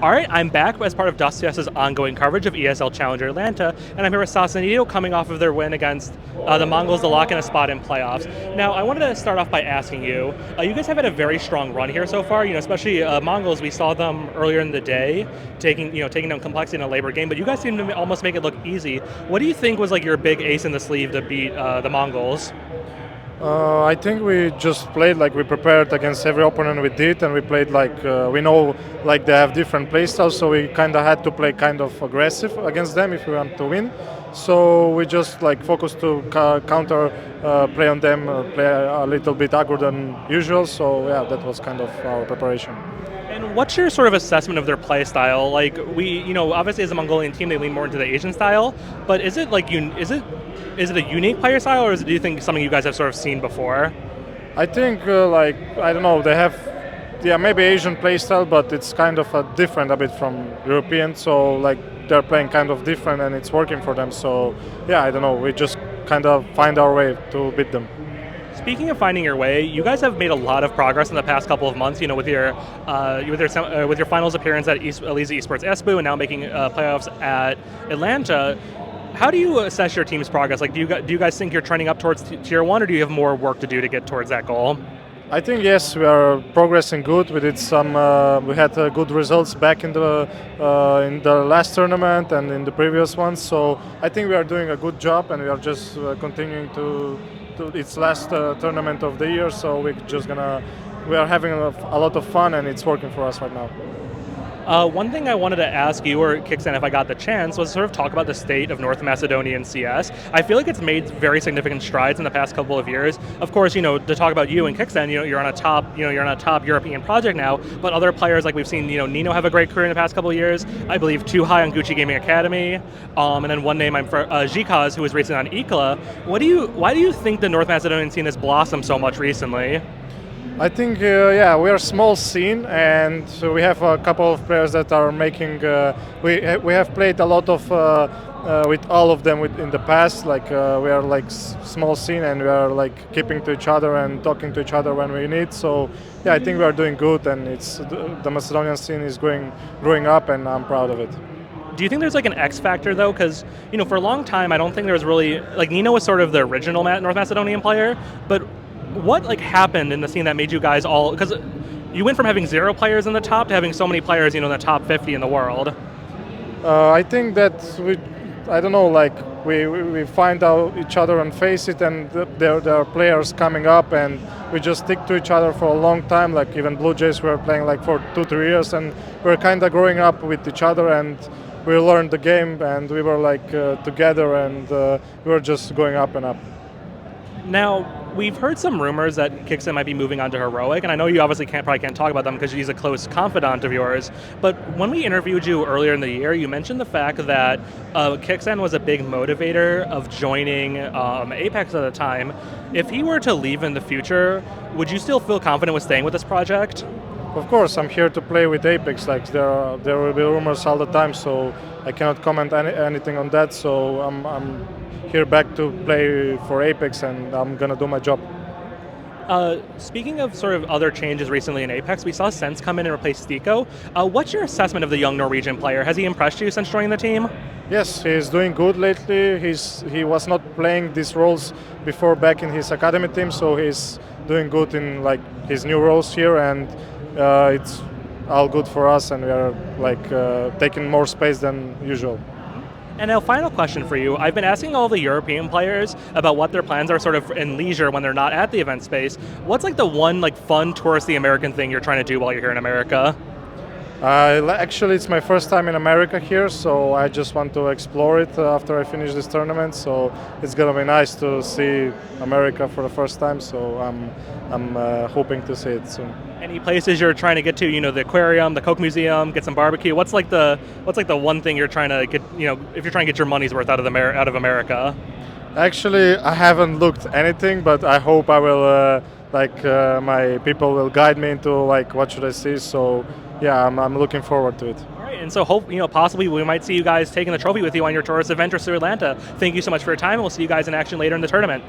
All right, I'm back as part of DustCS's ongoing coverage of ESL Challenger Atlanta, and I'm here with CacaNito coming off of their win against the Mongols to lock in a spot in playoffs. Now, I wanted to start off by asking you, you guys have had a very strong run here so far, especially Mongols. We saw them earlier in the day taking down complexity in a labor game, but you guys seem to almost make it look easy. What do you think was like your big ace in the sleeve to beat the Mongols? I think we just played like we prepared against every opponent we did, and we played like we know like they have different playstyles, so we kind of had to play kind of aggressive against them if we want to win. So we just like focused to counter play on them, play a little bit aggro than usual. So yeah, that was kind of our preparation. And what's your sort of assessment of their play style? Like obviously as a Mongolian team, they lean more into the Asian style. But is it like is it a unique player style, or do you think something you guys have sort of seen before? I think like I don't know, they have maybe Asian play style, but it's kind of different a bit from European. So like they're playing kind of different, and it's working for them. So yeah, I don't know. We just kind of find our way to beat them. Speaking of finding your way, you guys have made a lot of progress in the past couple of months. With your finals appearance at Eliza Esports Espoo, and now making playoffs at Atlanta. How do you assess your team's progress? Like, do you guys think you're trending up towards tier 1, or do you have more work to do to get towards that goal? I think yes, we are progressing good. We did some. We had good results back in the last tournament and in the previous ones. So I think we are doing a good job, and we are just continuing to its last tournament of the year. So we are having a lot of fun, and it's working for us right now. One thing I wanted to ask you, or CacaNito, if I got the chance, was sort of talk about the state of North Macedonian CS. I feel like it's made very significant strides in the past couple of years. Of course, to talk about you and CacaNito, you're on a top European project now. But other players, like we've seen, Nino have a great career in the past couple of years. I believe Too High on Gucci Gaming Academy, and then one name I'm for Zikaz, who was recently on Ikla. Why do you think the North Macedonian scene has blossomed so much recently? I think, we are a small scene, and we have a couple of players that are making. We have played a lot of with all of them in the past. Like we are like small scene, and we are like keeping to each other and talking to each other when we need. So yeah, I think we are doing good, and it's the Macedonian scene is growing up, and I'm proud of it. Do you think there's like an X factor though? Because for a long time, I don't think there was really like Nino was sort of the original North Macedonian player, but what happened in the scene that made you guys all, because you went from having 0 players in the top to having so many players in the top 50 in the world? I think that we find out each other and face it, and there are players coming up, and we just stick to each other for a long time. Like even Blue Jays, we were playing like for 2-3 years, and we're kind of growing up with each other, and we learned the game, and we were like together, and we were just going up and up. Now, we've heard some rumors that CacaNito might be moving on to Heroic, and I know you obviously probably can't talk about them because she's a close confidant of yours, but when we interviewed you earlier in the year, you mentioned the fact that CacaNito was a big motivator of joining Apeks at the time. If he were to leave in the future, would you still feel confident with staying with this project? Of course, I'm here to play with Apeks. Like there will be rumors all the time, so I cannot comment anything on that. So I'm here back to play for Apeks, and I'm gonna do my job. Speaking of sort of other changes recently in Apeks, we saw Sense come in and replace Stiko. What's your assessment of the young Norwegian player? Has he impressed you since joining the team? Yes, he's doing good lately. He was not playing these roles before back in his academy team, so he's doing good in like his new roles here, and it's all good for us, and we are like taking more space than usual. And now, final question for you. I've been asking all the European players about what their plans are sort of in leisure when they're not at the event space. What's like the one like fun touristy American thing you're trying to do while you're here in America? Actually, it's my first time in America here, so I just want to explore it after I finish this tournament. So it's gonna be nice to see America for the first time. So I'm hoping to see it soon. Any places you're trying to get to? The aquarium, the Coke Museum, get some barbecue. What's like the one thing you're trying to get? If you're trying to get your money's worth out of America. Actually, I haven't looked anything, but I hope I will. My people will guide me into like what should I see. So yeah, I'm looking forward to it. All right, and so hope possibly we might see you guys taking the trophy with you on your tourist adventures through Atlanta. Thank you so much for your time, and we'll see you guys in action later in the tournament.